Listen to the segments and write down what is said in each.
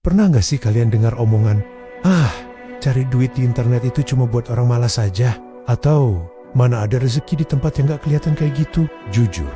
Pernah nggak sih kalian dengar omongan, cari duit di internet itu cuma buat orang malas saja? Atau, mana ada rezeki di tempat yang nggak kelihatan kayak gitu? Jujur,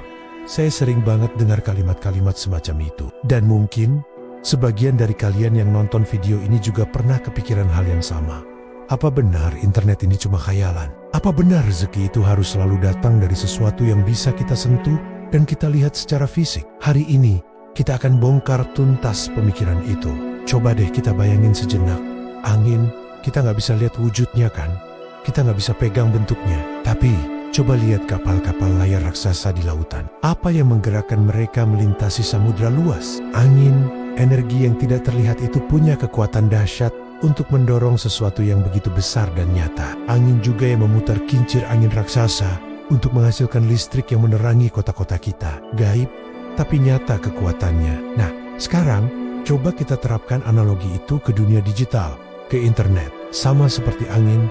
saya sering banget dengar kalimat-kalimat semacam itu. Dan mungkin, sebagian dari kalian yang nonton video ini juga pernah kepikiran hal yang sama. Apa benar internet ini cuma khayalan? Apa benar rezeki itu harus selalu datang dari sesuatu yang bisa kita sentuh dan kita lihat secara fisik? Hari ini, kita akan bongkar tuntas pemikiran itu. Coba deh kita bayangin sejenak. Angin, kita nggak bisa lihat wujudnya kan? Kita nggak bisa pegang bentuknya. Tapi, coba lihat kapal-kapal layar raksasa di lautan. Apa yang menggerakkan mereka melintasi samudra luas? Angin, energi yang tidak terlihat itu punya kekuatan dahsyat untuk mendorong sesuatu yang begitu besar dan nyata. Angin juga yang memutar kincir angin raksasa untuk menghasilkan listrik yang menerangi kota-kota kita. Gaib, tapi nyata kekuatannya. Nah, sekarang coba kita terapkan analogi itu ke dunia digital, ke internet. Sama seperti angin,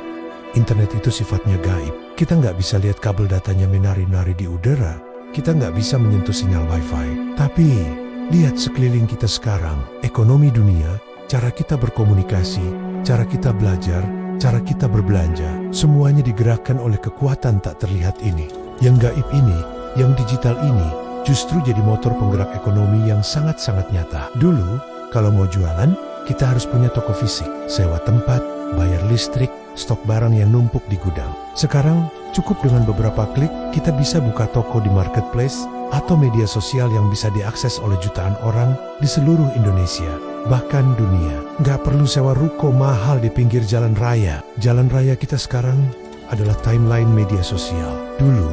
internet itu sifatnya gaib. Kita nggak bisa lihat kabel datanya menari-nari di udara. Kita nggak bisa menyentuh sinyal wifi. Tapi, lihat sekeliling kita sekarang. Ekonomi dunia, cara kita berkomunikasi, cara kita belajar, cara kita berbelanja, semuanya digerakkan oleh kekuatan tak terlihat ini. Yang gaib ini, yang digital ini, justru jadi motor penggerak ekonomi yang sangat-sangat nyata. Dulu, kalau mau jualan, kita harus punya toko fisik, sewa tempat, bayar listrik, stok barang yang numpuk di gudang. Sekarang, cukup dengan beberapa klik, kita bisa buka toko di marketplace atau media sosial yang bisa diakses oleh jutaan orang di seluruh Indonesia, bahkan dunia. Nggak perlu sewa ruko mahal di pinggir jalan raya. Jalan raya kita sekarang adalah timeline media sosial. Dulu,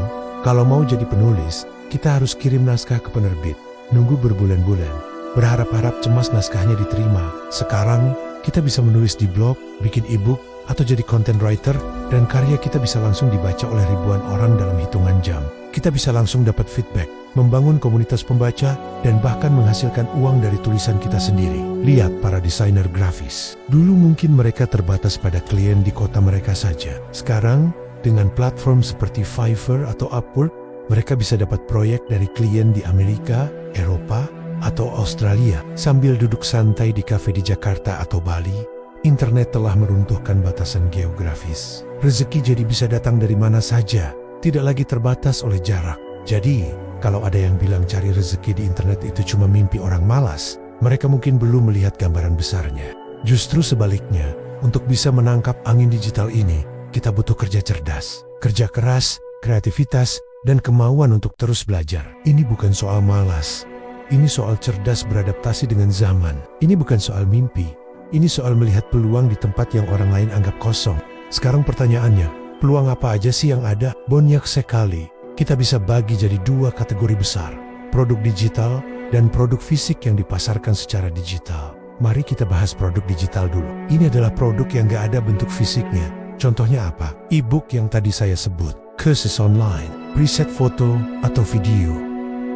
kalau mau jadi penulis, kita harus kirim naskah ke penerbit, nunggu berbulan-bulan, berharap-harap cemas naskahnya diterima. Sekarang, kita bisa menulis di blog, bikin e-book, atau jadi content writer, dan karya kita bisa langsung dibaca oleh ribuan orang dalam hitungan jam. Kita bisa langsung dapat feedback, membangun komunitas pembaca, dan bahkan menghasilkan uang dari tulisan kita sendiri. Lihat para desainer grafis. Dulu mungkin mereka terbatas pada klien di kota mereka saja. Sekarang, dengan platform seperti Fiverr atau Upwork, mereka bisa dapat proyek dari klien di Amerika, Eropa, atau Australia. Sambil duduk santai di kafe di Jakarta atau Bali, internet telah meruntuhkan batasan geografis. Rezeki jadi bisa datang dari mana saja, tidak lagi terbatas oleh jarak. Jadi, kalau ada yang bilang cari rezeki di internet itu cuma mimpi orang malas, mereka mungkin belum melihat gambaran besarnya. Justru sebaliknya, untuk bisa menangkap angin digital ini, kita butuh kerja cerdas, kerja keras, kreativitas, dan kemauan untuk terus belajar. Ini bukan soal malas, ini soal cerdas beradaptasi dengan zaman. Ini bukan soal mimpi, ini soal melihat peluang di tempat yang orang lain anggap kosong. Sekarang pertanyaannya, peluang apa aja sih yang ada? Banyak sekali. Kita bisa bagi jadi dua kategori besar, produk digital dan produk fisik yang dipasarkan secara digital. Mari kita bahas produk digital dulu. Ini adalah produk yang gak ada bentuk fisiknya. Contohnya apa? E-book yang tadi saya sebut, kursus online, preset foto atau video,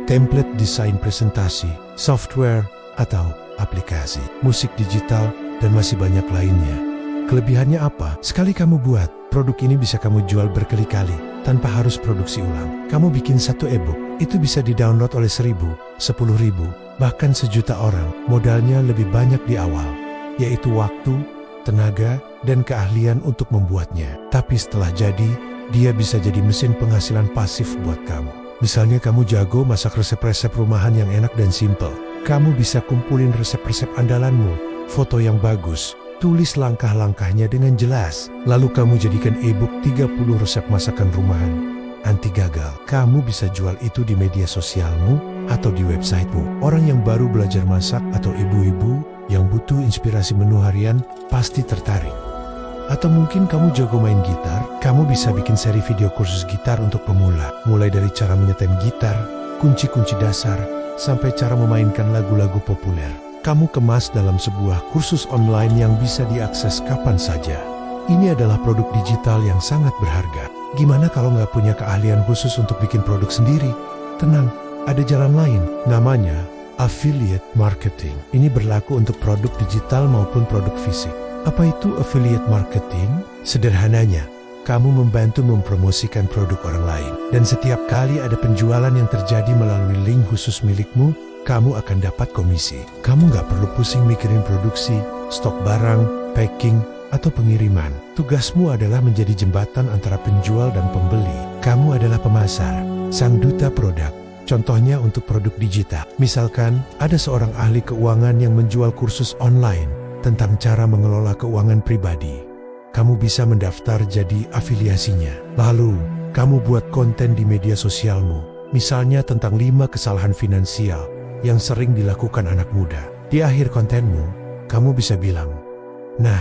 template desain presentasi, software atau aplikasi, musik digital, dan masih banyak lainnya. Kelebihannya apa? Sekali kamu buat, produk ini bisa kamu jual berkali-kali tanpa harus produksi ulang. Kamu bikin satu e-book, itu bisa di-download oleh 1.000, 10.000, bahkan 1.000.000 orang. Modalnya lebih banyak di awal, yaitu waktu, tenaga, dan keahlian untuk membuatnya. Tapi setelah jadi, dia bisa jadi mesin penghasilan pasif buat kamu. Misalnya kamu jago masak resep-resep rumahan yang enak dan simple. Kamu bisa kumpulin resep-resep andalanmu, foto yang bagus, tulis langkah-langkahnya dengan jelas, lalu kamu jadikan e-book 30 resep masakan rumahan anti gagal. Kamu bisa jual itu di media sosialmu atau di websitemu. Orang yang baru belajar masak atau ibu-ibu yang butuh inspirasi menu harian pasti tertarik. Atau mungkin kamu jago main gitar, kamu bisa bikin seri video kursus gitar untuk pemula. Mulai dari cara menyetem gitar, kunci-kunci dasar, sampai cara memainkan lagu-lagu populer. Kamu kemas dalam sebuah kursus online yang bisa diakses kapan saja. Ini adalah produk digital yang sangat berharga. Gimana kalau nggak punya keahlian khusus untuk bikin produk sendiri? Tenang, ada jalan lain. Namanya affiliate marketing. Ini berlaku untuk produk digital maupun produk fisik. Apa itu affiliate marketing? Sederhananya, kamu membantu mempromosikan produk orang lain. Dan setiap kali ada penjualan yang terjadi melalui link khusus milikmu, kamu akan dapat komisi. Kamu nggak perlu pusing mikirin produksi, stok barang, packing, atau pengiriman. Tugasmu adalah menjadi jembatan antara penjual dan pembeli. Kamu adalah pemasar, sang duta produk. Contohnya untuk produk digital. Misalkan, ada seorang ahli keuangan yang menjual kursus online tentang cara mengelola keuangan pribadi. Kamu bisa mendaftar jadi afiliasinya. Lalu, kamu buat konten di media sosialmu. Misalnya tentang 5 kesalahan finansial yang sering dilakukan anak muda. Di akhir kontenmu, kamu bisa bilang, "Nah,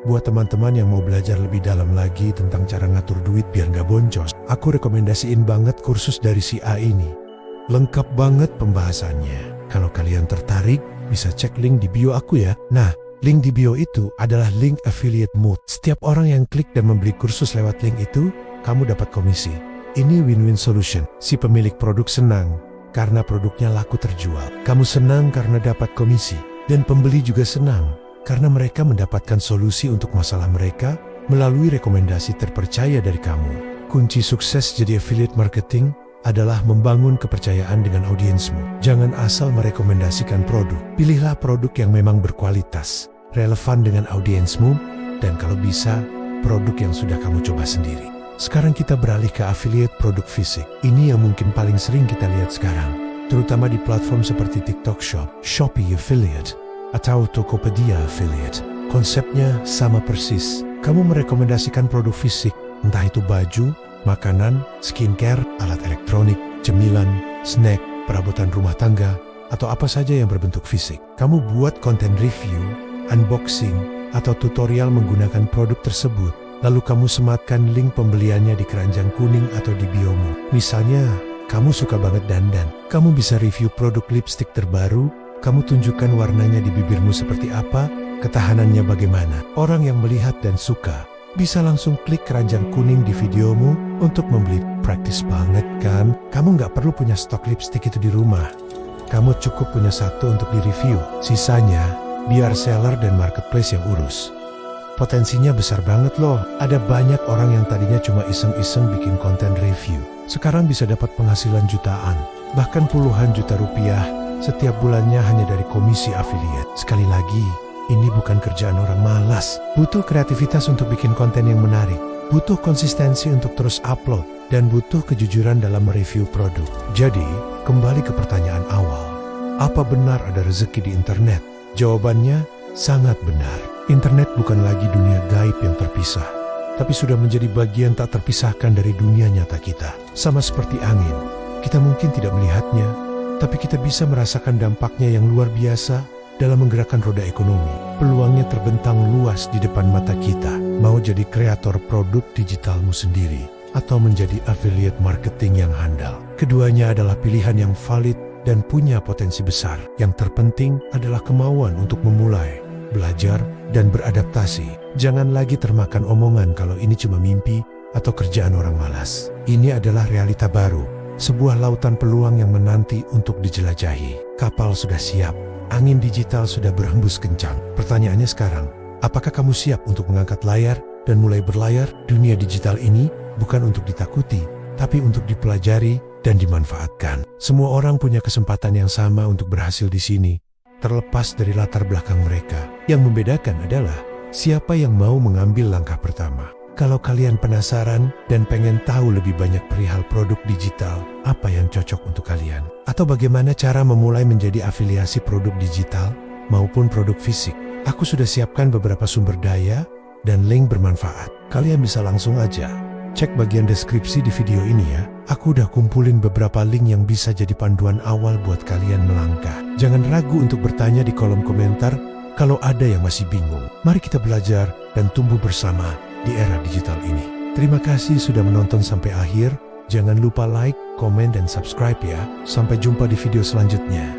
buat teman-teman yang mau belajar lebih dalam lagi tentang cara ngatur duit biar nggak boncos, aku rekomendasiin banget kursus dari si A ini. Lengkap banget pembahasannya. Kalau kalian tertarik, bisa cek link di bio aku ya." Nah, link di bio itu adalah link affiliate mode. Setiap orang yang klik dan membeli kursus lewat link itu, kamu dapat komisi. Ini win-win solution. Si pemilik produk senang karena produknya laku terjual. Kamu senang karena dapat komisi. Dan pembeli juga senang karena mereka mendapatkan solusi untuk masalah mereka melalui rekomendasi terpercaya dari kamu. Kunci sukses jadi affiliate marketing adalah membangun kepercayaan dengan audiensmu. Jangan asal merekomendasikan produk. Pilihlah produk yang memang berkualitas, relevan dengan audiensmu, dan kalau bisa, produk yang sudah kamu coba sendiri. Sekarang kita beralih ke affiliate produk fisik. Ini yang mungkin paling sering kita lihat sekarang, terutama di platform seperti TikTok Shop, Shopee Affiliate, atau Tokopedia Affiliate. Konsepnya sama persis. Kamu merekomendasikan produk fisik, entah itu baju, makanan, skincare, alat elektronik, cemilan, snack, perabotan rumah tangga, atau apa saja yang berbentuk fisik. Kamu buat konten review, unboxing, atau tutorial menggunakan produk tersebut. Lalu kamu sematkan link pembeliannya di keranjang kuning atau di biomu. Misalnya, kamu suka banget dandan. Kamu bisa review produk lipstick terbaru, kamu tunjukkan warnanya di bibirmu seperti apa, ketahanannya bagaimana. Orang yang melihat dan suka bisa langsung klik keranjang kuning di videomu untuk membeli. Praktis banget kan? Kamu nggak perlu punya stok lipstick itu di rumah. Kamu cukup punya satu untuk di-review. Sisanya, biar seller dan marketplace yang urus. Potensinya besar banget loh. Ada banyak orang yang tadinya cuma iseng-iseng bikin konten review. Sekarang bisa dapat penghasilan jutaan, bahkan puluhan juta rupiah setiap bulannya hanya dari komisi affiliate. Sekali lagi, ini bukan kerjaan orang malas. Butuh kreativitas untuk bikin konten yang menarik, butuh konsistensi untuk terus upload, dan butuh kejujuran dalam mereview produk. Jadi, kembali ke pertanyaan awal. Apa benar ada rezeki di internet? Jawabannya, sangat benar. Internet bukan lagi dunia gaib yang terpisah, tapi sudah menjadi bagian tak terpisahkan dari dunia nyata kita. Sama seperti angin, kita mungkin tidak melihatnya, tapi kita bisa merasakan dampaknya yang luar biasa dalam menggerakkan roda ekonomi. Peluangnya terbentang luas di depan mata kita. Mau jadi kreator produk digitalmu sendiri, atau menjadi affiliate marketing yang handal. Keduanya adalah pilihan yang valid dan punya potensi besar. Yang terpenting adalah kemauan untuk memulai, belajar, dan beradaptasi. Jangan lagi termakan omongan kalau ini cuma mimpi atau kerjaan orang malas. Ini adalah realita baru, sebuah lautan peluang yang menanti untuk dijelajahi. Kapal sudah siap, angin digital sudah berhembus kencang. Pertanyaannya sekarang, apakah kamu siap untuk mengangkat layar dan mulai berlayar? Dunia digital ini bukan untuk ditakuti, tapi untuk dipelajari dan dimanfaatkan. Semua orang punya kesempatan yang sama untuk berhasil di sini, terlepas dari latar belakang mereka. Yang membedakan adalah siapa yang mau mengambil langkah pertama. Kalau kalian penasaran dan pengen tahu lebih banyak perihal produk digital, apa yang cocok untuk kalian, atau bagaimana cara memulai menjadi afiliasi produk digital maupun produk fisik, aku sudah siapkan beberapa sumber daya dan link bermanfaat. Kalian bisa langsung aja cek bagian deskripsi di video ini ya. Aku udah kumpulin beberapa link yang bisa jadi panduan awal buat kalian melangkah. Jangan ragu untuk bertanya di kolom komentar kalau ada yang masih bingung. Mari kita belajar dan tumbuh bersama di era digital ini. Terima kasih sudah menonton sampai akhir. Jangan lupa like, komen, dan subscribe ya. Sampai jumpa di video selanjutnya.